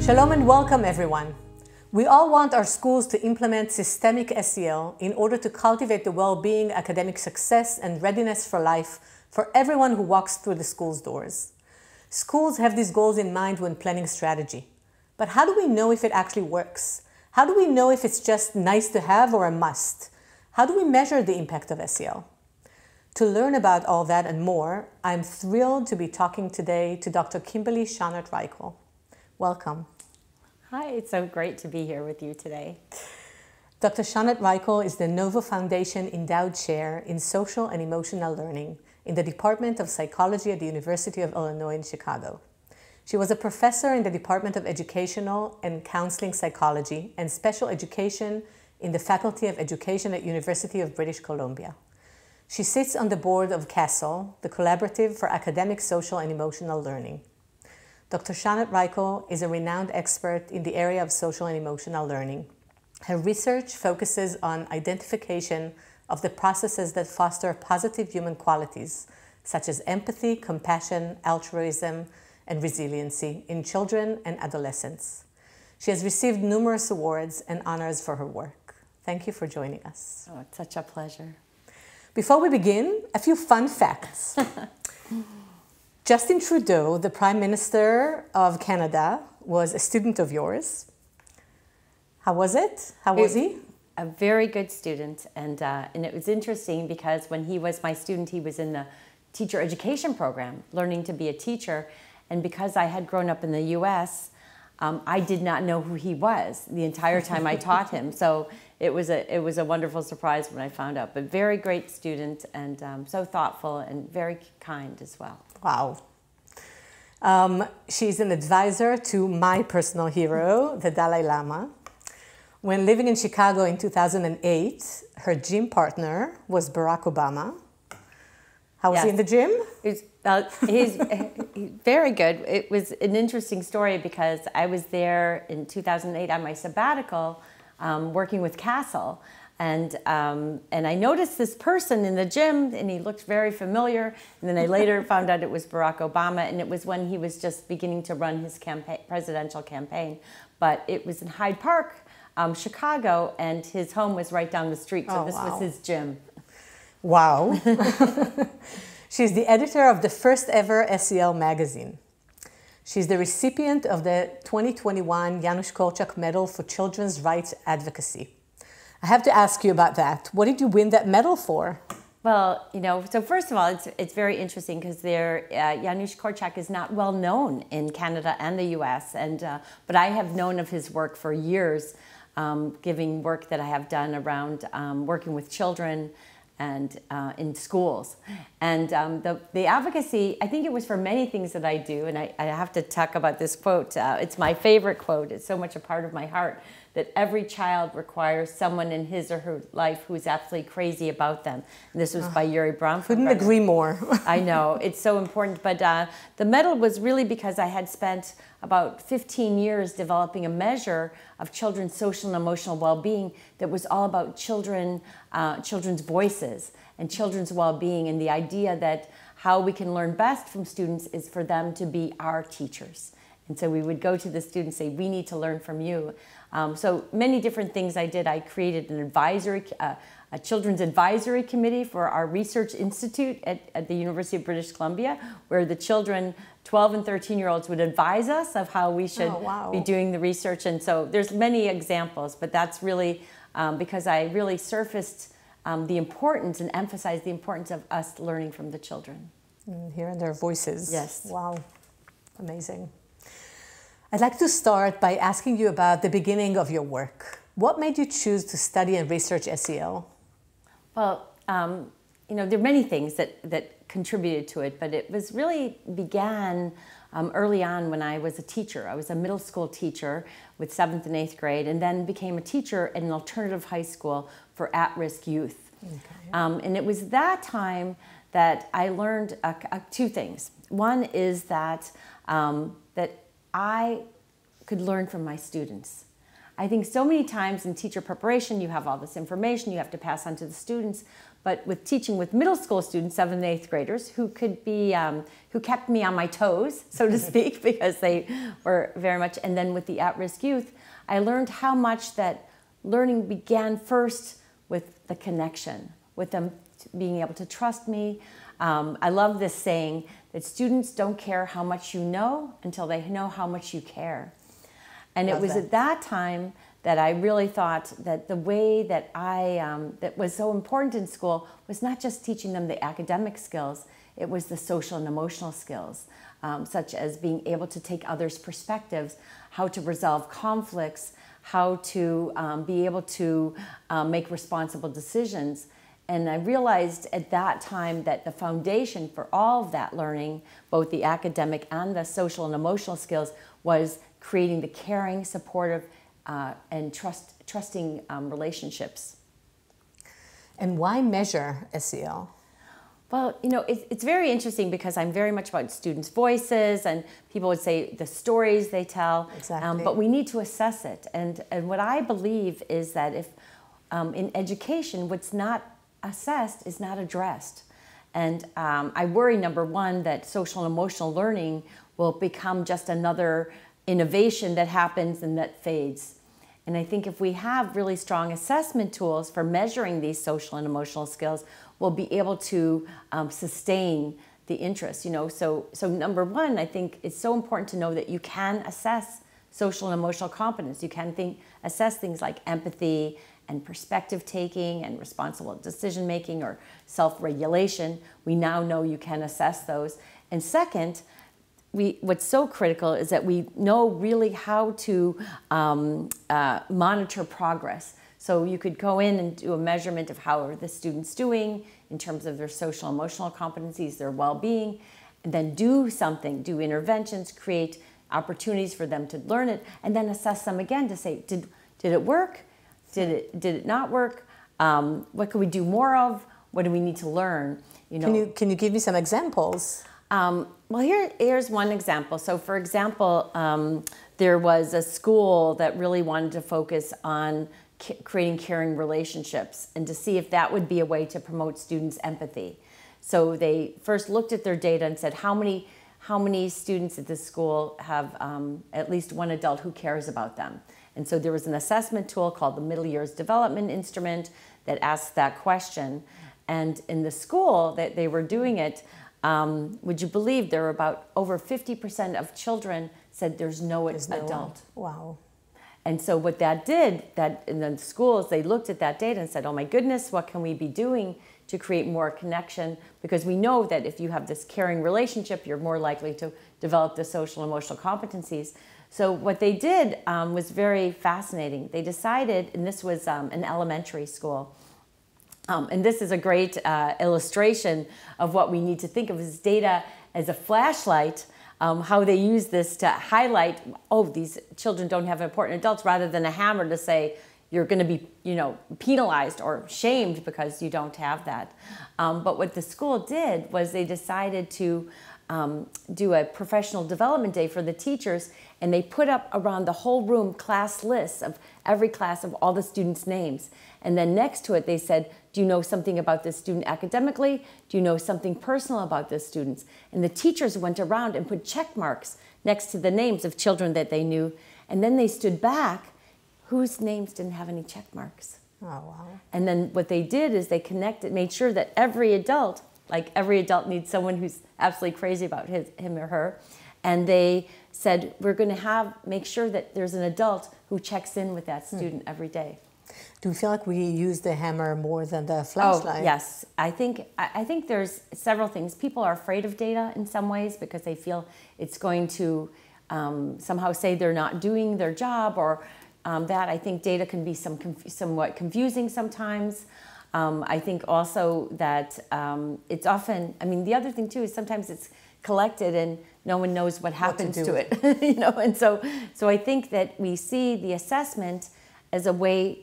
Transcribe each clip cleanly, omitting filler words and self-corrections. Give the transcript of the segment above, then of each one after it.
Shalom and welcome everyone. We all want our schools to implement systemic SEL in order to cultivate the well-being, academic success, and readiness for life for everyone who walks through the school's doors. Schools have these goals in mind when planning strategy. But how do we know if it actually works? How do we know if it's just nice to have or a must? How do we measure the impact of SEL? To learn about all that and more, I'm thrilled to be talking today to Dr. Kimberly Schonert-Reichi. Welcome. Hi, it's so great to be here with you today. Dr. Schonert-Reichi is the Novo Foundation Endowed Chair in Social and Emotional Learning in the Department of Psychology at the University of Illinois in Chicago. She was a professor in the Department of Educational and Counseling Psychology and Special Education in the Faculty of Education at University of British Columbia. She sits on the board of CASEL, the Collaborative for Academic, Social and Emotional Learning. Dr. Schonert-Reichi is a renowned expert in the area of social and emotional learning. Her research focuses on identification of the processes that foster positive human qualities, such as empathy, compassion, altruism, and resiliency in children and adolescents. She has received numerous awards and honors for her work. Thank you for joining us. Oh, it's such a pleasure. Before we begin, a few fun facts. Justin Trudeau, the Prime Minister of Canada, was a student of yours. How was it? How was he? A very good student, and it was interesting because when he was my student, he was in the teacher education program, learning to be a teacher, and because I had grown up in the U.S., I did not know who he was the entire time I taught him. So it was a wonderful surprise when I found out. But very great student, and so thoughtful and very kind as well. Wow. She's an advisor to my personal hero, the Dalai Lama. When living in Chicago in 2008, her gym partner was Barack Obama. How was he in the gym? He's very good. It was an interesting story because I was there in 2008 on my sabbatical working with CASEL. And I noticed this person in the gym, and he looked very familiar. And then I later found out it was Barack Obama, and it was when he was just beginning to run his presidential campaign. But it was in Hyde Park, Chicago, and his home was right down the street. So this was his gym. Wow. She's the editor of the first ever SEL magazine. She's the recipient of the 2021 Janusz Kolchak Medal for Children's Rights Advocacy. I have to ask you about that. What did you win that medal for? Well, so first of all, it's very interesting because Janusz Kolchak is not well known in Canada and the U.S. But I have known of his work for years, giving work that I have done around working with children and in schools. And the advocacy, I think it was for many things that I do, and I have to talk about this quote. It's my favorite quote. It's so much a part of my heart, that every child requires someone in his or her life who's absolutely crazy about them. And this was by Yuri Bronfman. Couldn't agree more. I know, it's so important. But the medal was really because I had spent about 15 years developing a measure of children's social and emotional well-being that was all about children's voices and children's well-being, and the idea that how we can learn best from students is for them to be our teachers. And so we would go to the students and say, we need to learn from you. So many different things I did. I created an advisory, a children's advisory committee for our research institute at the University of British Columbia, where the children, 12 and 13-year-olds, would advise us of how we should be doing the research. And so there's many examples, but that's really because I really surfaced the importance and emphasized the importance of us learning from the children. Hearing their voices. Yes. Wow. Amazing. I'd like to start by asking you about the beginning of your work. What made you choose to study and research SEL? Well, there are many things that contributed to it, but it was really began early on when I was a teacher. I was a middle school teacher with 7th and 8th grade, and then became a teacher at an alternative high school for at-risk youth. Okay. And it was that time that I learned two things. One is that that I could learn from my students. I think so many times in teacher preparation, you have all this information you have to pass on to the students, but with teaching with middle school students, 7th and 8th graders, who could be, who kept me on my toes, so to speak, because they were very much, and then with the at-risk youth, I learned how much that learning began first with the connection, with them being able to trust me. I love this saying that students don't care how much you know until they know how much you care. And it was at that time that I really thought that the way that that was so important in school was not just teaching them the academic skills, it was the social and emotional skills, such as being able to take others' perspectives, how to resolve conflicts, how to be able to make responsible decisions. And I realized at that time that the foundation for all of that learning, both the academic and the social and emotional skills, was creating the caring, supportive, and trusting relationships. And why measure SEL? Well, you know, it's very interesting because I'm very much about students' voices, and people would say the stories they tell. Exactly. But we need to assess it. And what I believe is that if in education, what's not assessed is not addressed. And I worry, number one, that social and emotional learning will become just another innovation that happens and that fades. And I think if we have really strong assessment tools for measuring these social and emotional skills, we'll be able to sustain the interest. You know, so number one, I think it's so important to know that you can assess social and emotional competence. You can assess things like empathy and perspective taking and responsible decision making or self-regulation. We now know you can assess those. And second, what's so critical is that we know really how to monitor progress. So you could go in and do a measurement of how are the students doing in terms of their social emotional competencies, their well-being, and then do something, do interventions, create opportunities for them to learn it, and then assess them again to say, did it work? Did it not work? What could we do more of? What do we need to learn? You know, Can you give me some examples? Well, here's one example. So, for example, there was a school that really wanted to focus on creating caring relationships and to see if that would be a way to promote students' empathy. So they first looked at their data and said, how many students at this school have at least one adult who cares about them? And so there was an assessment tool called the Middle Years Development Instrument that asked that question. And in the school that they were doing it, would you believe there were about over 50% of children said there's no adult. Wow. And so what that did, that in the schools, they looked at that data and said, oh my goodness, what can we be doing to create more connection? Because we know that if you have this caring relationship, you're more likely to develop the social and emotional competencies. So what they did was very fascinating. They decided, and this was an elementary school, and this is a great illustration of what we need to think of as data as a flashlight, how they use this to highlight, oh, these children don't have important adults, rather than a hammer to say, you're going to be, penalized or shamed because you don't have that. But what the school did was they decided to do a professional development day for the teachers, and they put up around the whole room class lists of every class of all the students' names. And then next to it, they said, do you know something about this student academically? Do you know something personal about this student? And the teachers went around and put check marks next to the names of children that they knew. And then they stood back, whose names didn't have any check marks. Oh, wow. And then what they did is they made sure that every adult needs someone who's absolutely crazy about him or her. And they said, we're going to make sure that there's an adult who checks in with that student every day. Do you feel like we use the hammer more than the flashlight? Oh, yes. I think there's several things. People are afraid of data in some ways because they feel it's going to somehow say they're not doing their job, or that I think data can be somewhat confusing sometimes. I think also that it's often, the other thing too is sometimes it's collected and no one knows what happens to it. And so I think that we see the assessment as a way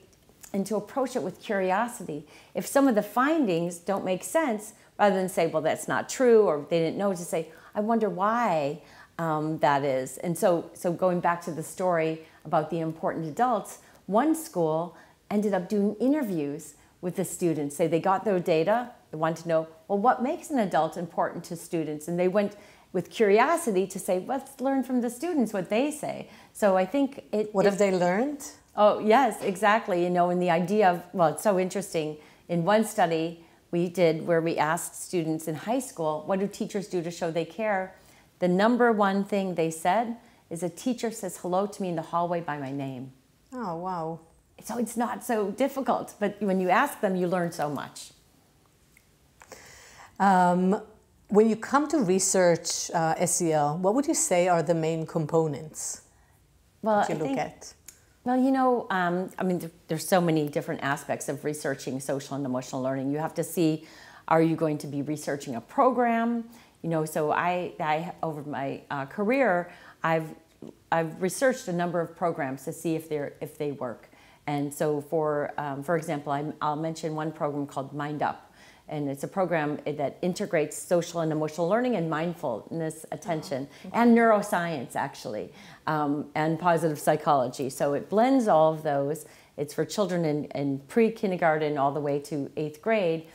and to approach it with curiosity. If some of the findings don't make sense, rather than say, well, that's not true, or they didn't know, to say, I wonder why that is. And so going back to the story about the important adults, one school ended up doing interviews with the students. Say they got their data, they wanted to know, well, what makes an adult important to students? And they went with curiosity to say, let's learn from the students what they say. So I think What have they learned? Oh, yes, exactly. And the idea of, well, it's so interesting. In one study we did where we asked students in high school, what do teachers do to show they care? The number one thing they said is a teacher says hello to me in the hallway by my name. Oh, wow. So it's not so difficult, but when you ask them, you learn so much. When you come to research SEL, what would you say are the main components that you look at? Well, I mean, there's so many different aspects of researching social and emotional learning. You have to see, are you going to be researching a program? So I over my career, I've researched a number of programs to see if they work. And so for example, I'll mention one program called Mind Up. And it's a program that integrates social and emotional learning and mindfulness, attention, and neuroscience, actually, and positive psychology. So it blends all of those. It's for children in pre-kindergarten all the way to 8th grade.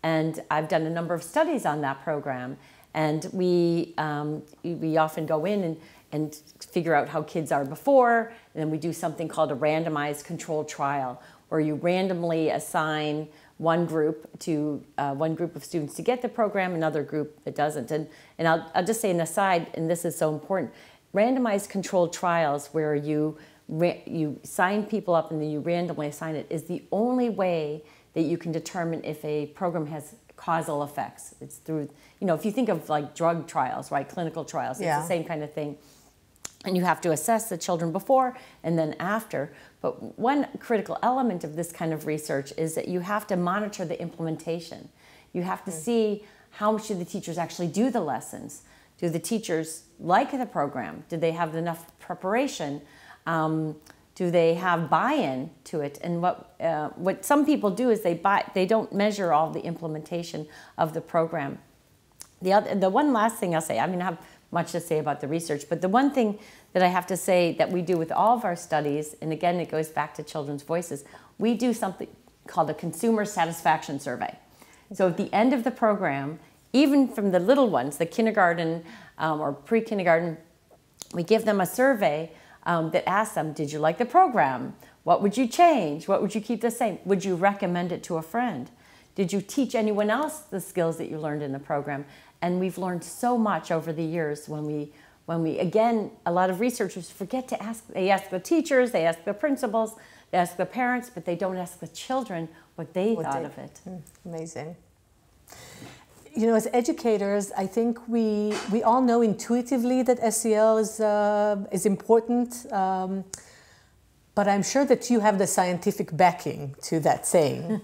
And I've done a number of studies on that program. And we often go in and figure out how kids are before. And then we do something called a randomized controlled trial, where you randomly assign one group of students to get the program, another group that doesn't. And I'll just say an aside, and this is so important, randomized controlled trials where you sign people up and then you randomly assign it is the only way that you can determine if a program has causal effects. It's through, if you think of like drug trials, right, clinical trials, it's the same kind of thing. And you have to assess the children before and then after. But one critical element of this kind of research is that you have to monitor the implementation. You have to see how much do the teachers actually do the lessons. Do the teachers like the program? Do they have enough preparation? Do they have buy-in to it? And what some people do is they don't measure all the implementation of the program. The one last thing I'll say, I mean, I have much to say about the research, but the one thing that I have to say that we do with all of our studies, and again, it goes back to children's voices, we do something called a consumer satisfaction survey. So at the end of the program, even from the little ones, the kindergarten or pre-kindergarten, we give them a survey that asks them, did you like the program? What would you change? What would you keep the same? Would you recommend it to a friend? Did you teach anyone else the skills that you learned in the program? And we've learned so much over the years when we again, a lot of researchers forget to ask, they ask the teachers, they ask the principals, they ask the parents, but they don't ask the children what they thought of it. Amazing. As educators, I think we all know intuitively that SEL is important, but I'm sure that you have the scientific backing to that saying.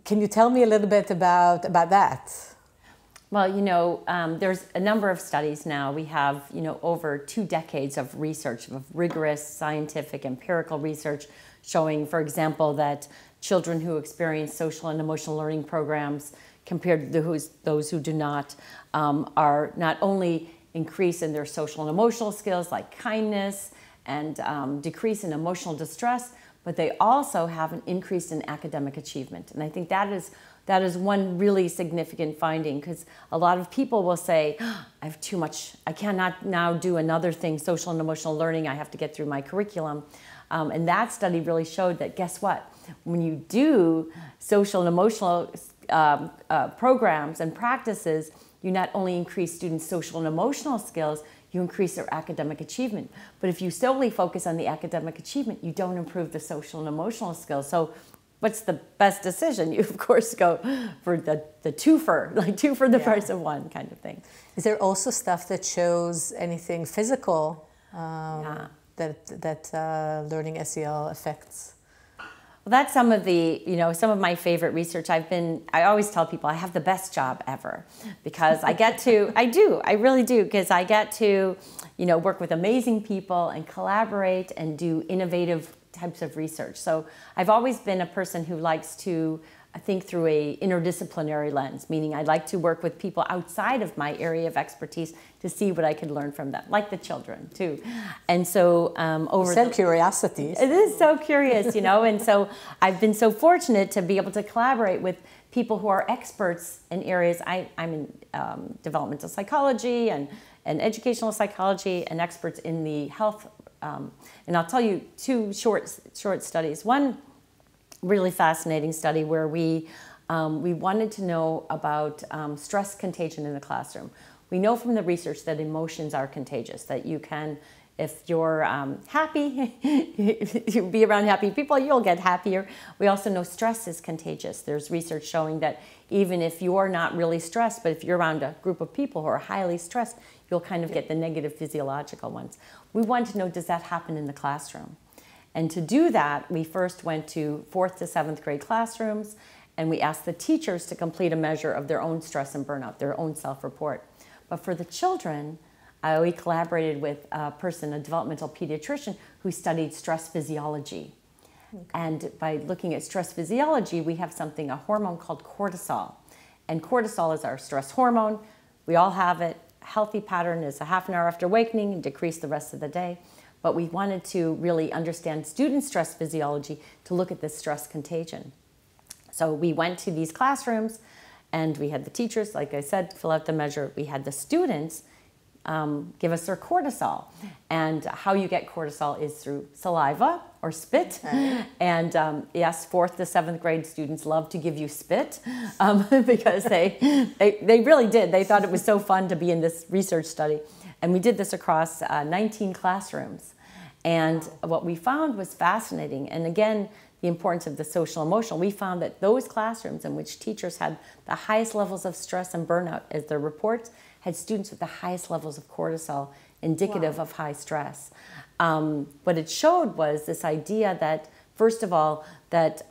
Can you tell me a little bit about that? Well, there's a number of studies now. We have, over 2 decades of research, of rigorous scientific empirical research showing, for example, that children who experience social and emotional learning programs compared to those who do not are not only increase in their social and emotional skills like kindness and decrease in emotional distress, but they also have an increase in academic achievement. And I think that is one really significant finding, because a lot of people will say, oh, I have too much, I cannot now do another thing, social and emotional learning, I have to get through my curriculum. And that study really showed that, guess what? When you do social and emotional programs and practices, you not only increase students' social and emotional skills, you increase their academic achievement. But if you solely focus on the academic achievement, you don't improve the social and emotional skills. So what's the best decision? You, of course, go for the twofer, like 2 for the price of 1 kind of thing. Is there also stuff that shows anything physical that learning SEL affects? Well, that's some of some of my favorite research. I always tell people I have the best job ever, because I get to, I really do, because I get to, work with amazing people and collaborate and do innovative types of research. So I've always been a person who likes to I think through a interdisciplinary lens, meaning I'd like to work with people outside of my area of expertise to see what I could learn from them, like the children too. And so over the curiosity. It is so curious, you know, and so I've been so fortunate to be able to collaborate with people who are experts in areas. I'm in developmental psychology and educational psychology, and experts in the health. And I'll tell you two short studies. One really fascinating study where we wanted to know about stress contagion in the classroom. We know from the research that emotions are contagious, that you can, if you're happy, you be around happy people, you'll get happier. We also know stress is contagious. There's research showing that even if you're not really stressed, but if you're around a group of people who are highly stressed, you'll kind of get the negative physiological ones. We wanted to know, does that happen in the classroom? And to do that, we first went to 4th to 7th grade classrooms, and we asked the teachers to complete a measure of their own stress and burnout, their own self-report. But for the children, we collaborated with a developmental pediatrician, who studied stress physiology. Okay. And by looking at stress physiology, we have a hormone called cortisol. And cortisol is our stress hormone. We all have it. A healthy pattern is a half an hour after awakening and decrease the rest of the day. But we wanted to really understand student stress physiology to look at this stress contagion. So we went to these classrooms, and we had the teachers, like I said, fill out the measure. We had the students give us their cortisol. And how you get cortisol is through saliva or spit. Okay. And yes, 4th to 7th grade students love to give you spit because they really did. They thought it was so fun to be in this research study. And we did this across 19 classrooms. And what we found was fascinating. And again, the importance of the social emotional. We found that those classrooms in which teachers had the highest levels of stress and burnout as their reports had students with the highest levels of cortisol, indicative of high stress. What it showed was this idea that, first of all, that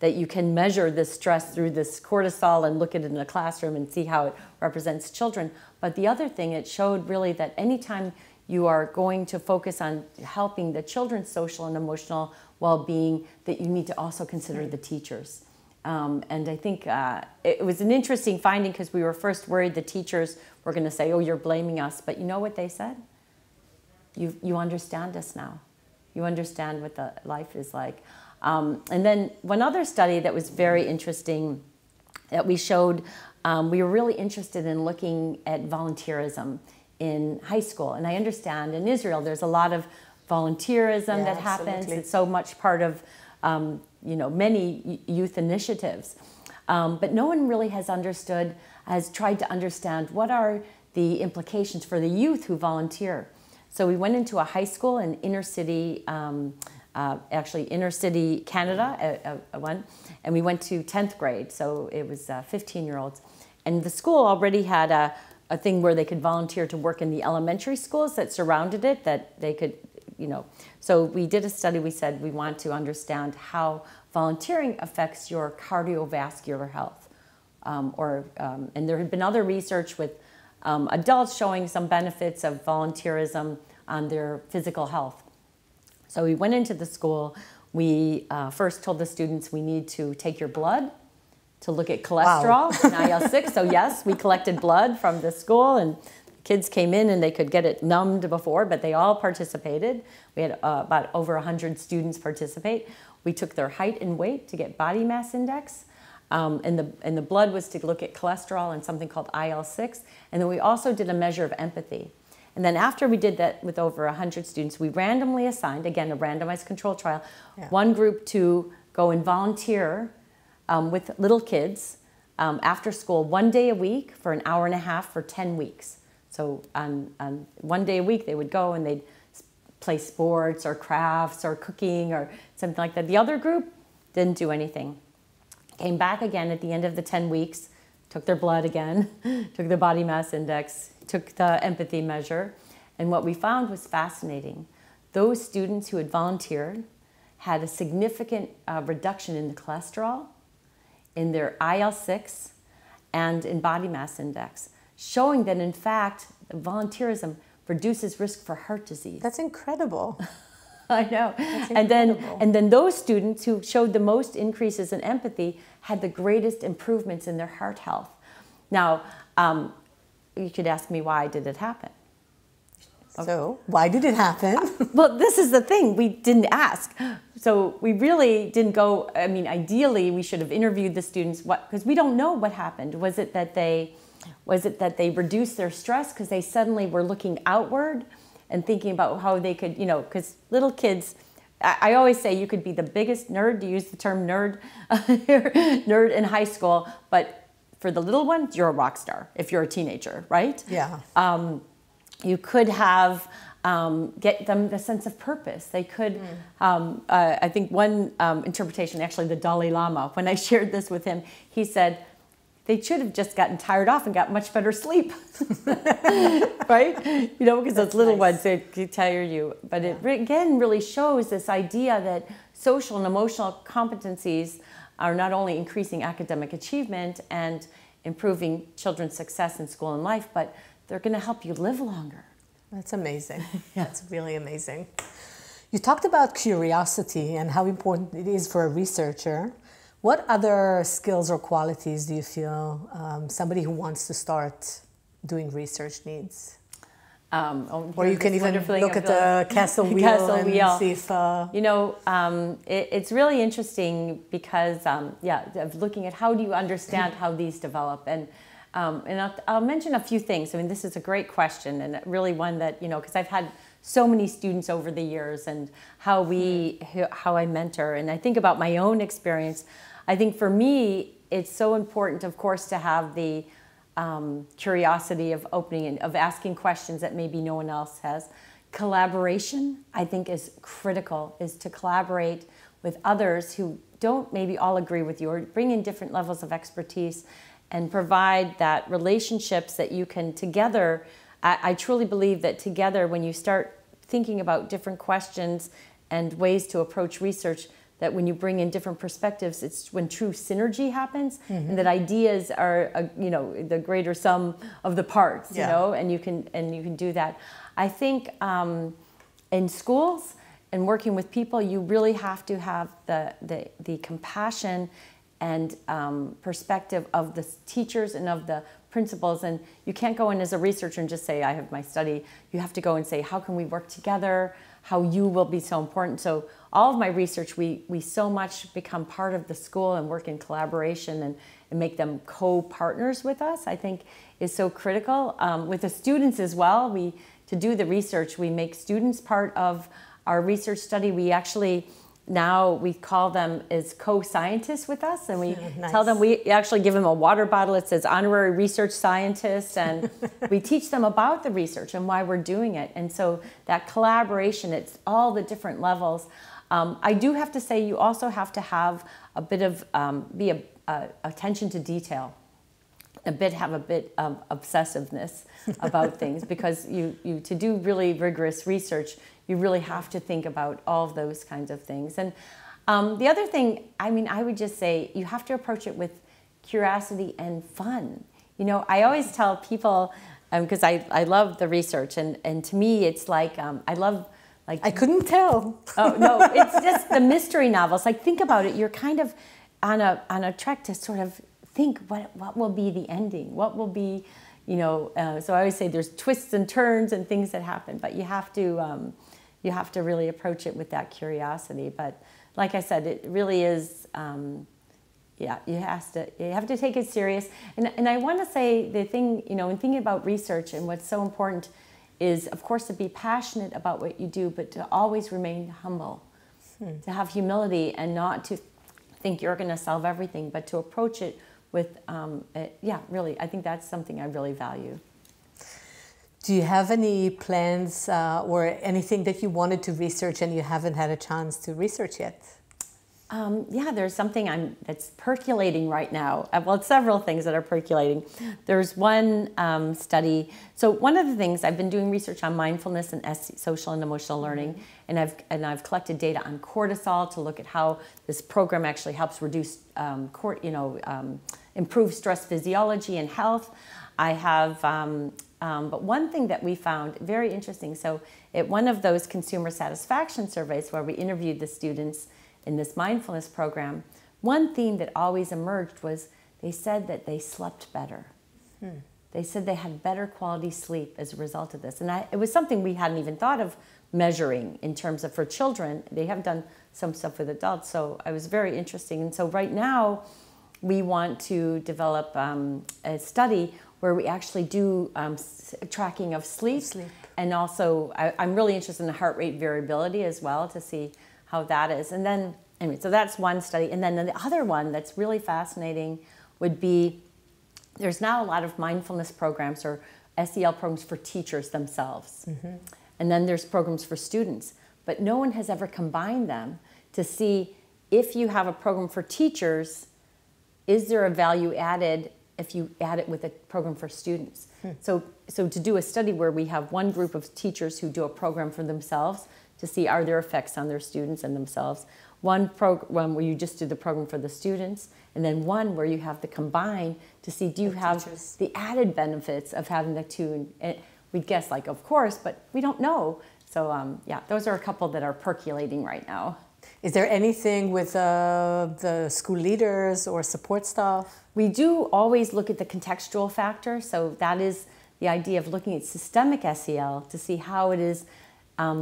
you can measure this stress through this cortisol and look at it in a classroom and see how it represents children. But the other thing, it showed really that anytime you are going to focus on helping the children's social and emotional well-being, that you need to also consider the teachers. And I think it was an interesting finding, because we were first worried the teachers were going to say, oh, you're blaming us. But you know what they said? You understand us now. You understand what the life is like. And then one other study that was very interesting that we showed, we were really interested in looking at volunteerism in high school. And I understand in Israel there's a lot of volunteerism that happens. It's so much part of many youth initiatives. But no one really has tried to understand what are the implications for the youth who volunteer. So we went into a high school in inner city, inner city Canada, and we went to 10th grade, so it was 15-year-olds. And the school already had a thing where they could volunteer to work in the elementary schools that surrounded it, that they could, So we did a study. We said we want to understand how volunteering affects your cardiovascular health. And there had been other research with adults showing some benefits of volunteerism on their physical health. So we went into the school. We first told the students we need to take your blood to look at cholesterol and IL-6. So yes, we collected blood from the school, and kids came in and they could get it numbed before, but they all participated. We had about over 100 students participate. We took their height and weight to get body mass index. And the blood was to look at cholesterol and something called IL-6. And then we also did a measure of empathy. And then after we did that with over 100 students, we randomly assigned, again, a randomized control trial, one group to go and volunteer with little kids after school 1 day a week for an hour and a half for 10 weeks. So on 1 day a week, they would go and they'd play sports or crafts or cooking or something like that. The other group didn't do anything. Came back again at the end of the 10 weeks, took their blood again, took their body mass index, took the empathy measure. And what we found was fascinating. Those students who had volunteered had a significant reduction in the cholesterol, in their IL-6, and in body mass index, showing that, in fact, volunteerism reduces risk for heart disease. That's incredible. I know. That's And then those students who showed the most increases in empathy had the greatest improvements in their heart health. Now, you could ask me, why did it happen? So, why did it happen? Well, this is the thing. We didn't ask. So we really didn't go, I mean, ideally, we should have interviewed the students, because we don't know what happened. Was it that they reduced their stress because they suddenly were looking outward and thinking about how they could, you know, because little kids, I always say you could be the biggest nerd, to use the term nerd, nerd in high school, but for the little ones, you're a rock star if you're a teenager, right? Yeah. You could have get them the sense of purpose. They could, I think one interpretation, actually the Dalai Lama, when I shared this with him, he said, they should have just gotten tired off and got much better sleep, right? You know, because those little ones, they tire you. But it, again, really shows this idea that social and emotional competencies are not only increasing academic achievement and improving children's success in school and life, but they're going to help you live longer. That's amazing. That's really amazing. You talked about curiosity and how important it is for a researcher. What other skills or qualities do you feel somebody who wants to start doing research needs? Or you can even look at the castle wheel and see if... You know, it's really interesting because, of looking at how do you understand how these develop. And I'll mention a few things. I mean, this is a great question, and really one that, you know, because I've had so many students over the years and how I mentor. And I think about my own experience. I think for me, it's so important, of course, to have the curiosity of opening and of asking questions that maybe no one else has. Collaboration, I think, is critical, is to collaborate with others who don't maybe all agree with you or bring in different levels of expertise and provide that relationships that you can together. I truly believe that together, when you start thinking about different questions and ways to approach research, that when you bring in different perspectives, it's when true synergy happens, and that ideas are, you know, the greater sum of the parts, you know, and you can do that. I think in schools and working with people, you really have to have the compassion and perspective of the teachers and of the principals. And you can't go in as a researcher and just say, I have my study. You have to go and say, how can we work together? How you will be so important. So all of my research, we so much become part of the school and work in collaboration and make them co-partners with us, I think is so critical. With the students as well, to do the research, we make students part of our research study. We actually, now we call them as co-scientists with us, and we tell them, we actually give them a water bottle. It says honorary research scientist, and we teach them about the research and why we're doing it. And so that collaboration, it's all the different levels. I do have to say, you also have to have a bit of attention to detail, have a bit of obsessiveness about things, because to do really rigorous research, you really have to think about all of those kinds of things. And the other thing, I mean, I would just say you have to approach it with curiosity and fun. You know, I always tell people, because I love the research, and to me it's like, I love, like... I couldn't tell. Oh, no, it's just the mystery novels. Like, think about it. You're kind of on a trek to sort of think, what will be the ending? What will be, you know, so I always say there's twists and turns and things that happen, but you have to really approach it with that curiosity. But like I said, it really is, you have to take it serious. And I want to say the thing, you know, in thinking about research, and what's so important is, of course, to be passionate about what you do, but to always remain humble, to have humility and not to think you're going to solve everything, but to approach it with, really, I think that's something I really value. Do you have any plans or anything that you wanted to research and you haven't had a chance to research yet? There's something that's percolating right now. Well, it's several things that are percolating. There's one study. So one of the things, I've been doing research on mindfulness and social and emotional learning, and I've collected data on cortisol to look at how this program actually helps reduce, improve stress physiology and health. I have But one thing that we found very interesting, so at one of those consumer satisfaction surveys where we interviewed the students in this mindfulness program, one theme that always emerged was they said that they slept better. They said they had better quality sleep as a result of this. And it was something we hadn't even thought of measuring in terms of for children. They have done some stuff with adults, so it was very interesting. And so right now, we want to develop a study where we actually do tracking of sleep. And also, I'm really interested in the heart rate variability as well to see how that is. And then, anyway, so that's one study. And then the other one that's really fascinating would be, there's now a lot of mindfulness programs or SEL programs for teachers themselves. And then there's programs for students. But no one has ever combined them to see if you have a program for teachers, is there a value added if you add it with a program for students? So to do a study where we have one group of teachers who do a program for themselves to see are there effects on their students and themselves, one program where you just do the program for the students, and then one where you have the combine to see do you have the added benefits of having the two. And we'd guess like, of course, but we don't know. So yeah, those are a couple that are percolating right now. Is there anything with the school leaders or support staff? We do always look at the contextual factor. So that is the idea of looking at systemic SEL to see how it is.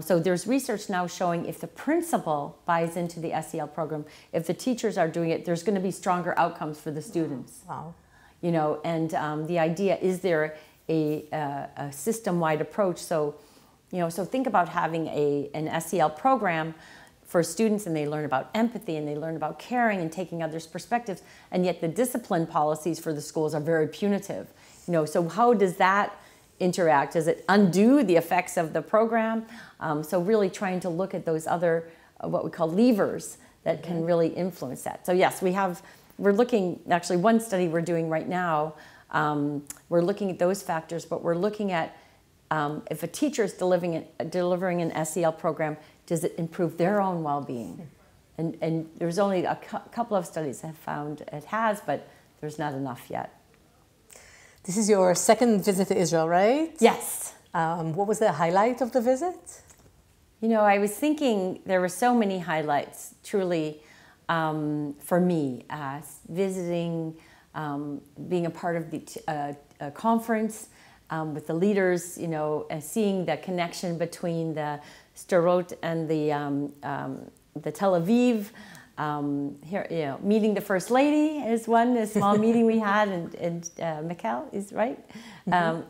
So there's research now showing if the principal buys into the SEL program, if the teachers are doing it, there's going to be stronger outcomes for the students. Wow. You know, and the idea, is there a system-wide approach? So, you know, so think about having an SEL program for students, and they learn about empathy and they learn about caring and taking others' perspectives, and yet the discipline policies for the schools are very punitive. You know, so how does that interact? Does it undo the effects of the program? So really trying to look at those other, what we call levers that can really influence that. So yes, we're looking, actually one study we're doing right now, we're looking at those factors, but we're looking at if a teacher is delivering an SEL program, does it improve their own well-being? And there's only a couple of studies that have found it has, but there's not enough yet. This is your second visit to Israel, right? Yes. What was the highlight of the visit? You know, I was thinking there were so many highlights, truly, for me. Visiting, being a part of the conference with the leaders, you know, and seeing the connection between the Sderot and the Tel Aviv. Here, you know, meeting the First Lady is one, a small meeting we had, and Michael is right,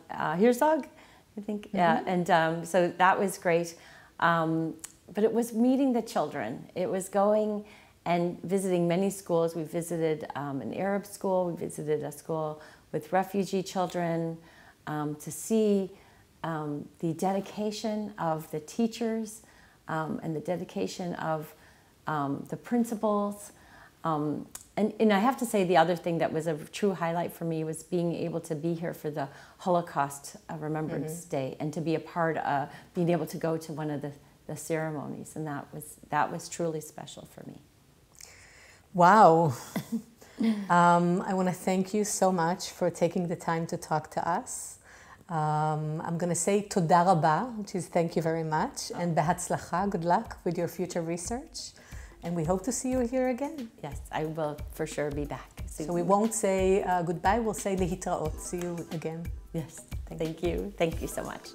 Herzog, I think, and so that was great. But it was meeting the children. It was going and visiting many schools. We visited an Arab school. We visited a school with refugee children to see the dedication of the teachers and the dedication of the principals. And I have to say the other thing that was a true highlight for me was being able to be here for the Holocaust Remembrance Day and to be a part of being able to go to one of the ceremonies. And that was truly special for me. Wow. I want to thank you so much for taking the time to talk to us. I'm going to say toda rabba, which is thank you very much, and behatzlacha, good luck with your future research, and we hope to see you here again. Yes, I will for sure be back soon. So we won't say goodbye, we'll say lehitraot, see you again. Yes, thank you so much.